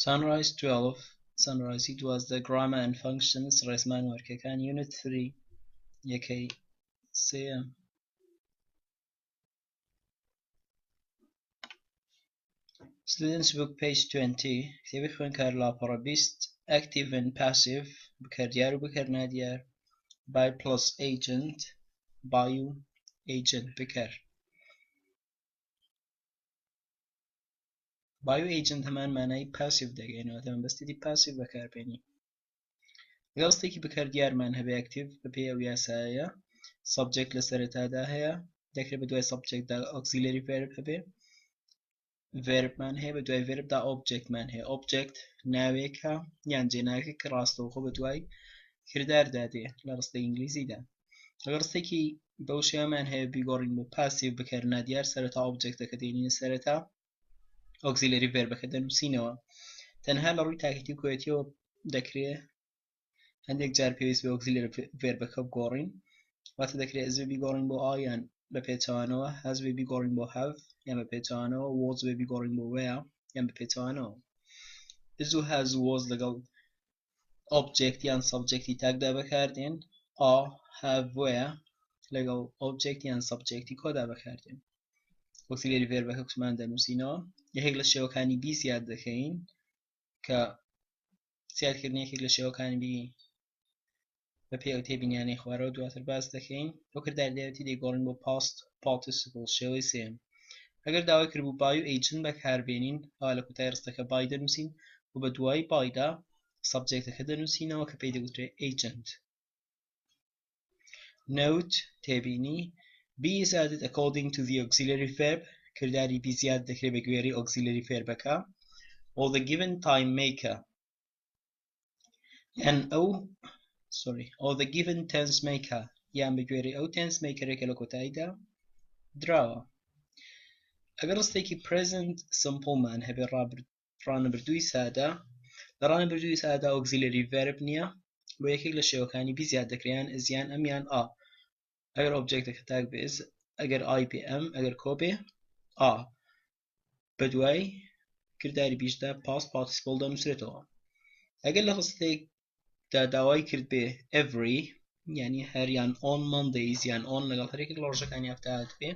Sunrise 12 Sunrise 12 Grammar and Functions ڕێزمان وەرکەکان Unit 3 یەکەی سێم Students Book page 20 کتێبی خوێندکار لاپەڕە 20 Active and Passive بەکاردیار و بەکارنادیار By plus agent By و agent بکار By و agent هەمان مانای passive دەگەینەوە تەمەن بەستێتی passive بەکاربێنی لەگەڵ ستێکی بەکاردیارمان هەبێ active بەپێی ئەو یاسایە subject لەسەرەتادا هەیە دەکرێت بە دوای subjectدا auxiliary verb هەبێ verbمان هەیە بە دوای verbدا objectمان هەیە object ناوێکە یان جێناوێک کە ڕاستەوخۆ بە دوای کرداردا دێ لە ڕستەی ئینگلیزیدا ئەگەر ڕستێکی بەو شێوەمان هەیە بیگۆڕین بۆ passive بەکارنادیار سەرەتا objectەکە دێنینە سەرەتا auxiliary verbەکە دەنووسینەوە تەنها لە ڕووی تاکیدی و کۆیەتیەوە دەکرێت هەندێک جار پێویست بە auxiliary verbەکە بگۆڕین واتە دەکرێت ئەزێ بیگۆڕین بۆ a یان بە پێچەوانەوە has بێ بیگۆڕین بۆ have یان بە پێچەوانەوە was بێ بیگۆڕین بۆ were یان بە پێچەوانەوە is و has و was لەگەڵ object یان subjecتی تاکدا بەکاردێن a have were لەگەڵ object یان subjecتی کۆدا بەکاردێن auxiliary verbەکە کوتمان دەنووسینەوە یەکێک لە شێوەکانی بی زیاد دەکەین کە زیادکردنی یەکێک لە شێوەکانی بی بەپێی ئەو تێبینیانەی خوارەوە دواتر باس دەکەین ئەو کرداردەیەتی دەیگۆڕین بۆ past participle شێوەی سێم ئەگەر داوای کرد بوو by و agent بەکاربێنین ئەوا لە کوتای ڕستەکە by دەنووسین و بە دوای byدا subjectەکە دەنووسینەوە کە پێی دەگوترێت agent note تێبینی B is added according to the auxiliary verb کردداری بی زیاد دەکرێت بە گوێرەی auxiliary verbەکە or the given time maker or the given tense maker یان بە گوێرەی ئەو tense makerێکە لە کۆتاییدا دراوە ئەگەر ڕستێکی present simple مان هەبێ ڕانەبردووی سادە لە ڕانەبردووی سادە auxiliary verb نییە بۆ یەکێک لە شێوەکانی بی زیاد دەکرێن ئەزیان ئەم یان ئا ئەگەر objectەکە تاک بێ ئەگەر ئای پێ ئەم ئەگەر کۆ بێ ئا بە دوای کردداری بیشدا past participle دەنووسرێتەوە ئەگەر لە ڕستێکدا داوای کرد بێ every یعنی هەریان on Mondays یان on لەگەڵ هەرێکێک لە ڕۆژەکانی هەفتەهات بێ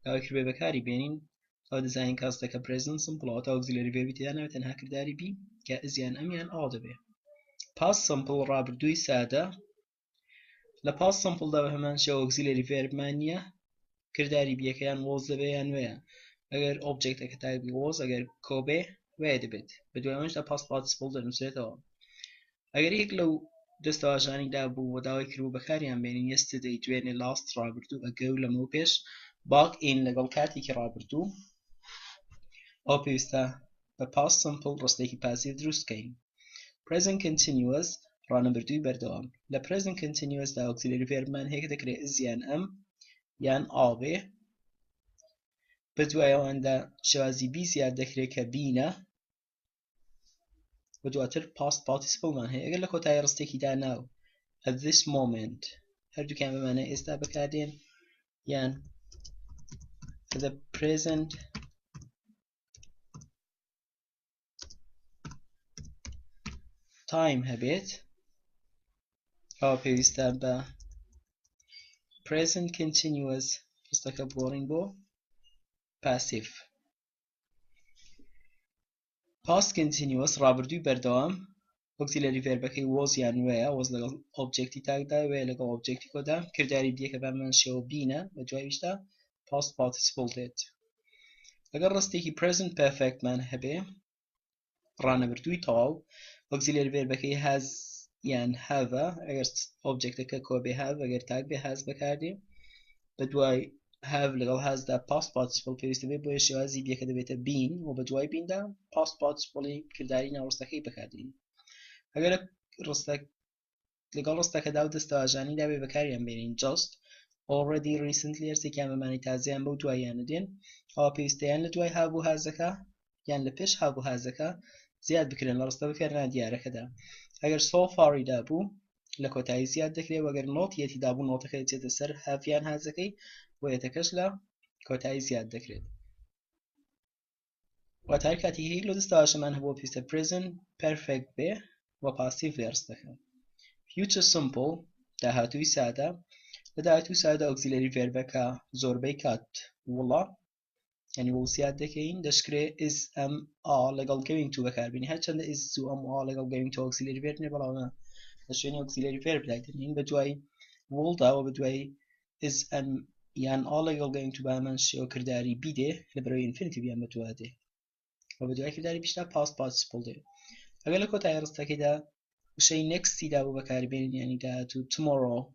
داوای کرد بێ بەکاری بێنین ئەو دەزانین کاستەکە present simple ئەوەتە auxiliary verb تێدا ناوێت تەنها کردداری بی کە ئەزیان ئەم یان ئا دەبێ past simple ڕابردووی سادە لە past simpleدا بە هەمان شێوە auxiliary verbمان نییە کردداری بیەکەیان was دەبێ یان were ئەگەر objectەکە تاک بێ was ئەگەر کۆ بێ were دەبێت بە دوای ئەوەشدا past participle دەنووسرێتەوە ئەگەر یەک لەو دەستەواژانیدا بوو بۆ داوای کردبوو بەکاریان بێنین yesterday دوێنێ last ڕابردوو ئەگە و لەمە پێش back in لەگەڵ کاتێکی ڕابردوو ئەو پێویستە بە past simple ڕستێکی passive دروستکەین present continuous ڕانەبردووی بەردەوام لە present continuous دا auxiliary verbمان هەیە کە دەکرێت ئزیان ئەم یان ئا بێ بە دوای ئەواندا شێوازی بی زیاد دەکرێت کە بینە و دواتر past participleمان هەیە ئەگەر لە کۆتایی ڕستێکیدا ناو at this moment هەردووکیان بمانە ئێستا بەکاردێن یان at the present time هەبێت ئەوە پێویستە بە present continuous ڕستەکە بگۆڕین بۆ passive past continuous ڕابردووی بەردەوام auxiliary verbەکەی was یان were was لەگەڵ objecتی تاکدا were لەگەڵ objecتی کۆدا کردداری دیەکە بەمان شێوە بینە بە دواییشدا past participle دێت ئەگەر ڕستێکی present perfect مان هەبێ ڕانەبردووی تەواو auxiliary verbەکەی has یان have ئەگەر objecتەکە کۆ بێ have ئەگەر تاک بێ has بەکاردێ بە دوای have لەگەڵ hasدا past participle پێویستە بێ بۆیە شێوازی بیەکە دەبێتە been و بە دوای بیندا past participle کردداری ناوڕستەکەی بەکاردێنین ئەگەر لەگەڵ ڕستەکەدا و دەستەواژانیدا بێ بەکاریان بێنین just already recently هەرسێکیان بەمانی تازیان بەو دواییانە دێن ئەوە پێویستەیان لە دوای have و hasەکە یان لە پێش have و hasەکە زیاد بکرێن لە ڕستە بەکارنادیارەکەدا ئەگەر so far-یدا بوو لە کۆتایی زیاد دەکرێت وەگەر نۆتیەتیدا بوو نۆتەکە دێتە سەر have یان hasەکەی بۆ یەتەکەش لە کۆتایی زیاد دەکرێت واتر کاتی هیچ لود استعاش من هو پیست present perfect به و passive verse دکن. future simple دهاتوی ساده دهاتوی ساده auxiliary verb که زربه کات ولا يعني وصيات دكين دشكري is am a legal going to بكاربيني هرچند is to am a legal going to auxiliary verb نبلا ما دشيني auxiliary verb دايتنين بدواي wolda وبدواي is am يعني a legal going to بامن شو كرداري بيده لبروي infinity بيان بدواده وبدواي كرداري بيشتا past participle ده اگر لكو تايرستا كده وشي next دا بكاربيني يعني دا to tomorrow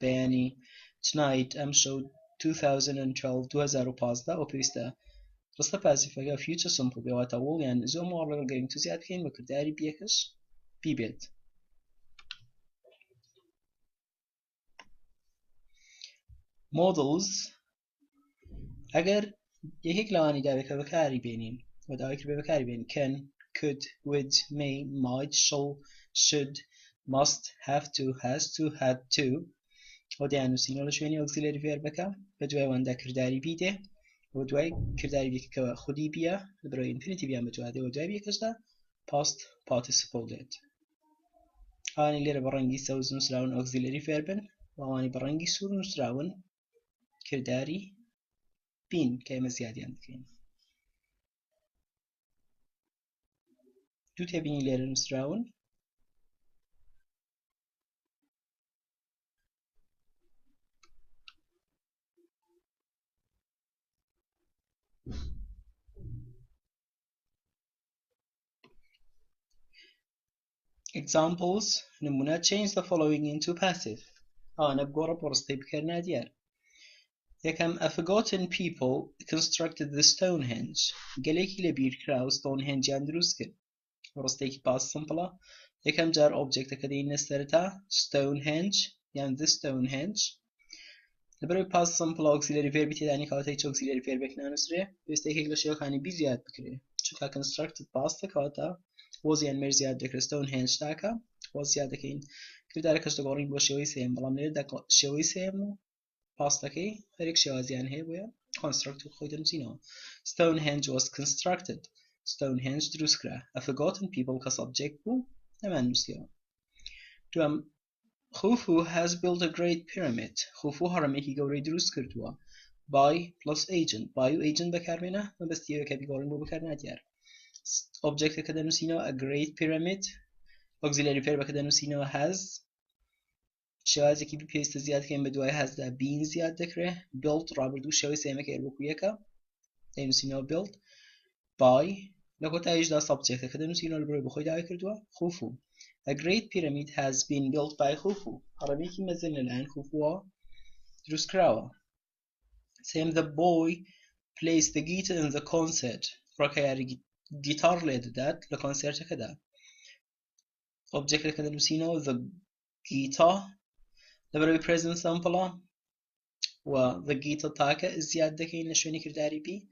بياني tonight am show 2012 و بيستا رستا passive اگر future simple بيواتا وول يعني زو مورا going to زياد كين بكرداري بيكش بيبيت models اگر یکی لوانی دا بکاری بینیم و داوی که بکاری بین can could would may might shall should must have to has to had to و دیانو سینولا شوینی auxiliary verb بکا بدوی وانده کرداری بیده و دوی کرداری بیده که خودی بیا برای infinity بیان بدواده و دوی بیکش دا past participle دید آنی لیر برنگی سوز نسراون auxiliary verb و آنی برنگی سور نسراون کرداری بین که اما زیادی اندکین دو تبینی لیر نسراون examples نمونه change the following into passive أنا بقرا برستي بكرنا ديار يكم a forgotten people constructed the Stonehenge قالك لبير كراو Stonehenge يندروس كن برستي past simple يكم جار object كدين نسترتا Stonehenge يعني the Stonehenge لبروي past simple auxiliary verb تداني كاتا auxiliary verb كنا نسره بيستيك إغلاشيو خاني بزياد بكري شوكا constructed past كاتا وزيان مرزياد ذكر Stonehenge تاكا وزياد كين كردار كشت قارين بوشيوي سيم بلام نير دك شيوي سيم past كي هريك شوازيان هي ويا construct خويدن سينو Stonehenge was constructed Stonehenge دروسكرا a forgotten people كsubject بو نمان مسيو توام خوفو has built a great pyramid خوفو هرمي كي قوري دروسكرتوا by plus agent by agent بكارمينا ما بس تيو كبي قارين بو بكارنا ديار object كده نسينو a great pyramid auxiliary verb كده نسينو has شوازي كي بيست زياد كين بدواي has ده been زياد ذكره built رابردو شوي سيما كيربو كويكا ده نسينو built by لكو تايش ده subject كده نسينو البروي بخوي داوي كردوا خوفو a great pyramid has been built by خوفو عربي كي مازلنا الآن خوفو دروس كراوا same the boy plays the guitar in the concert ركياري جيتار ليد دات لكونسيرت كده object كده نسينو the guitar لبروي present simple و the guitar تاكا زيادة كين لشوني كرداري بي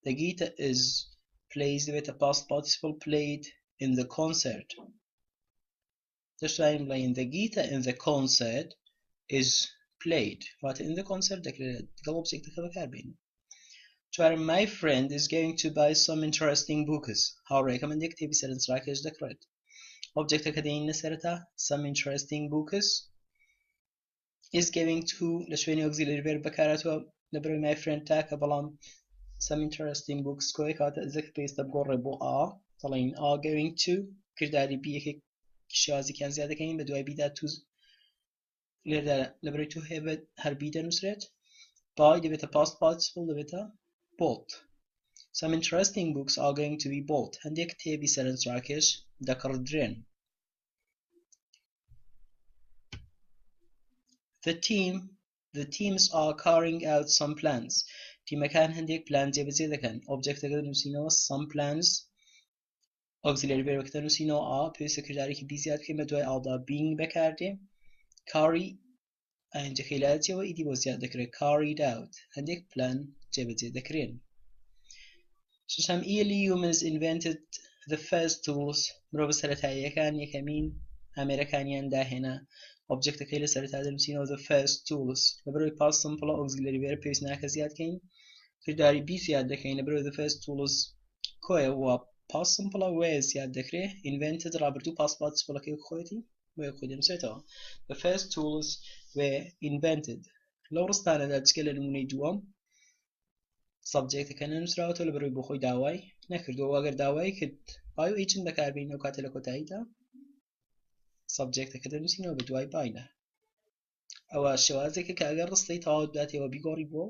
the guitar is plays with a past participle played in the concert just I'm playing the guitar in the concert is played but in the concert ده كده object كده كاربين my friend is going to buy some interesting books how recommend يكتب سرن سراكش دكرت object كدين نسرتا some interesting books is going to لشويني auxiliary verb بكاراتو نبروي my friend تاك بلام some interesting books كوي كاتا ذك بيست بقرر بو طالعين going to كرداري بيه كشازي كان زيادة كاين بدواي بيدا تو لبروي تو هبت هر بيدا نسرت by دبتا past participle دبتا bought some interesting books are going to be bought هنديك تبي سرن سراكش دكر درين the teams are carrying out some plans تيما كان هنديك plans يبزي كان object كده نسينو some plans auxiliary verb كده نسينو في سكرتاري كي بيزياد كلمة دوي alda being بكارده carry عند خلالتي وإيدي بزياد ذكره carried out هنديك plan جبزي ذكرين some early humans invented the first tools مرو بسرتايا كان يكمين أمريكانيان دا هنا object كيلا سرتايا نسينو the first tools لبروي past simple auxiliary verb بيسنا كزياد كين كرداري بي زياد كين لبروي the first tools كوي و past simple ways زیاد دەکرێ invented ڕابردوو past participleەکەی خۆیەتی وێ خۆی دەنووسێتەوە the first tools were invented لەو ڕستانەدا چکە لە نمونەی دووەم سەبجێکتەکە نەنووسراوەتەوە لەبەرەوەی بۆ خۆی داوای نەکردەوە ئەگەر داوای کرد باو ئیجن بەکاربێنین ئەو کاتە لە کۆتاییدا سەبجێکتەکە دەنووسینەوە بە دوای باینە ئەوە شێوازێکە کە ئەگەر ڕستەی تەواو بداتەوە بیگۆڕی بۆ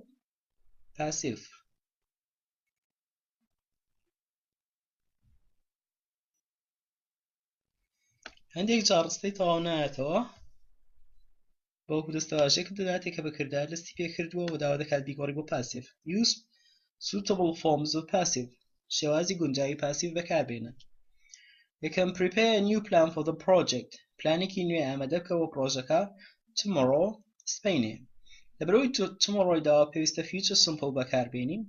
پاسیف هەندێک جار ڕستەی تەواو نایەتەوە بەڵکو دەستەواژەیەک دەداتێک کە بەکردار لەستی پێکردووە و داوا دەکات بیگۆڕی بۆ پاسیف use suitable forms of passive شێوازی گونجاوی پاسیف بەکاربێنن یەکەم prepare a new plan for the project پلانێکی نوێ ئامادە بکە بۆ پرۆژەکە tomorrow سبەینێ لەبەرەوەی tomorrow داوا پێویستە future simple بەکاربێنین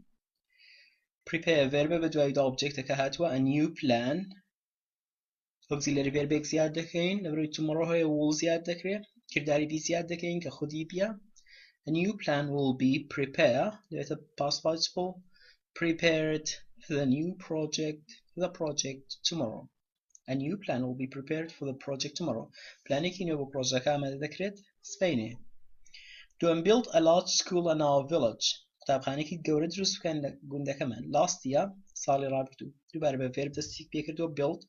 prepare verb بە دوای دا objectەکە هاتووە a new plan auxiliary verbێک زیاد دەکەین لەبەرەوەی tomorrow هەیە will زیاد دەکرێت کردداری بی زیاد دەکەین کە خودی بیە a new plan will be prepare دەبێتە past participle prepared for the new project tomorrow a new plan will be prepared for the project tomorrow پلانێکی نوێ بۆ پرۆژەکە ئامادە دەکرێت سبەینێ دووەم build a large school in our village قوتابخانێکی گەورە دروست بکەن لە گوندەکەمان last year ساڵی ڕابردوو دووبارە بە verb دەستی پێکردووە build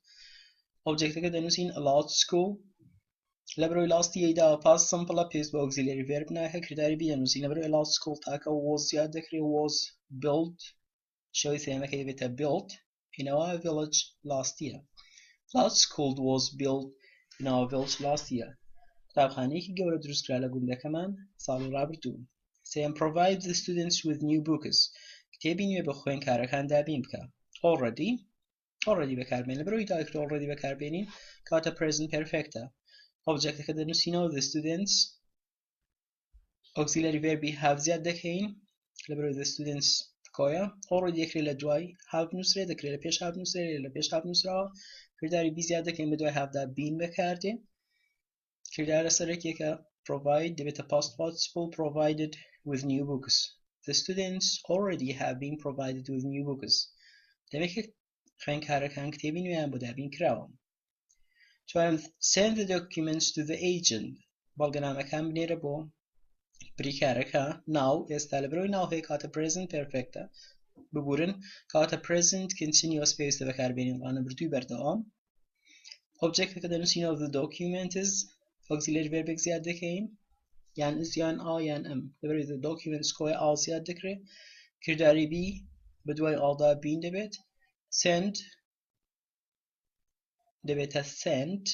objectەکە دەنووسین a large school لەبەرەوەی last year داوە past simple پێویست بە auxiliary verb ناکە کردداری بی دەنووسین لەبەرەوەی large school تاکە was زیاد دەکرێت was built شەوەی سێمەکە دەبێتە built in our village last year large school was built in our village last year قوتابخانەیەکی گەورە دروستکرا لە گوندەکەمان ساڵی ڕابردوو سێم provide the students with new books کتێبی نوێ بە خوێندکارەکان دابین بکە already بەکاربێن لەبەرەوەی داکرێت already بەکاربێنین کاتە present perfectە objectەکە دەنووسینەوە the students auxiliary verbi have زیاد دەکەین لەبەرەوەی the students کۆیە already دەکرێت لە دوای have نووسرێت دەکرێت لە پێش have نووسرێت لە پێش have نووسراوە کردداری بی زیاد دەکەین بە دوای هافدا بین بەکاردێ کرددارە سەرەکیەکە provide دەبێتە past participle provided with new books the students already have been provided with new books دەبێت خوێندکارەکان کتێبی نوێیان بۆ دابین کراوە چوارم send the documents to the agent بەڵگەنامەکان بنێرە بۆ بریکارەکە now ئێستا لەبەرەوەی now هەیە کاتە present perfectە ببورن کاتە present continuous پێویستە بەکاربێنین ڕانەبردووی بەردەوام objectەکە دەنووسینەوە the documents auxiliary verbێک زیاد دەکەین یان is یان a یان m لەبەرەوەی the documents کۆیە a زیاد دەکرێت کردداری بی بە دوای ئاڵدا بین دەبێت send دەبێتە send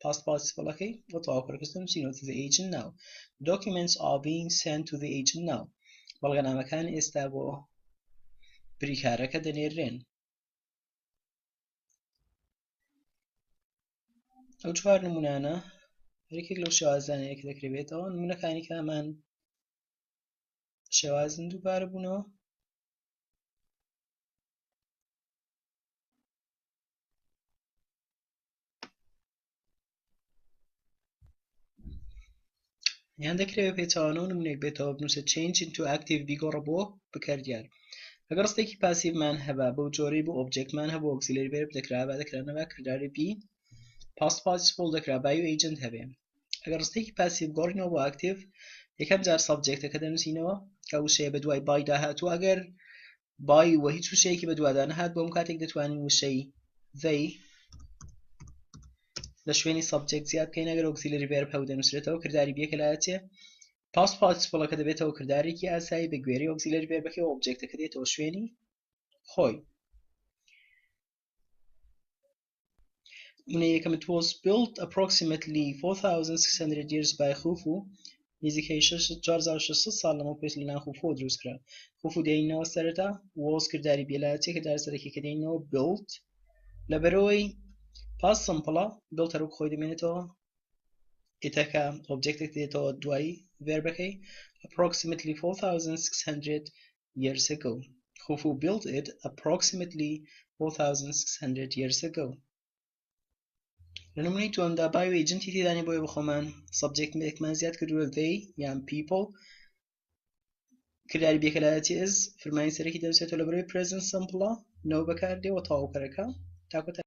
past participleەکەی بۆ تەواوکەرەکەس دەنووسینەوە to the agent now documents are being sent to the agent now بەڵگەنامەکان ئێستا بۆ بریکارەکە دەنێرێن ئەو چوار نمونانە هەرێکێک لەو شێوازانەیە کە دەکرێتەوە نمونەکانی کە ئەمان شێوازن دووبارە بوونەوە یان دەکرێت پێچەوانەوە نمونێک بێتەوە بنووسە change into active بیگۆڕە بۆ بکاردیار ئەگەر ڕستێکی پاسیڤمان هەبا بەو جۆرەی بۆ ئۆبجێکتمان هەبوو auxiliary verb دەکرا با دەکرانەوە کردداری بی past participle دەکرا با و agent هەبێ ئەگەر ڕستێکی پاسیڤ گۆڕینەوە بۆ active یەکەم جار سەبجێکتەکە دەنووسینەوە کە وشەیە بە دوای بای داهاتوو ئەگەر بای وە هیچ وشەیەکی بە دووادا نەهات بۆم کاتێک دەتوانین وشەی they لە شوێنی سەبجێکت زیاد بکەین ئەگەر auxiliary verb هەبوو دەنووسرێتەوە کردداری بیەکە لایەتێ past participleەکە دەبێتەوە کرددارێکی ئاسایی بە گوێرەی auxiliary verbەکەی و objectەکە دێتەوە شوێنی خۆی نمونەی یەکەم it was built approximately 4600 years by Khufu نزیکەی 4600 ساڵ لەمەوە پێش لەلایەن خوفو دروستکرا خوفو دێنینەوە سەرەتا was کردداری بێلایەتێ کردداری سەرەکیەکە دێنینەوە built لەبەرەوەی past simple built هەروەک خۆی دەمێنێتەوە ئیتەکە objectێک دێتەوە دوای verbەکەی approximately 4600 years ago Khufu built it approximately 4600 years ago لە نمونەی دووەمدا بای و ئیجنتی تێدانێ بۆیە بخۆمان سەبجێکتێکمان زیاد کردووە they یان people کردداری بێکەلایەتی is فەرمانی سەرەکی دەنووسێتەوە لەبەرەوەی present simple نو بەکاردێ و تەواو کەرەکە تاکو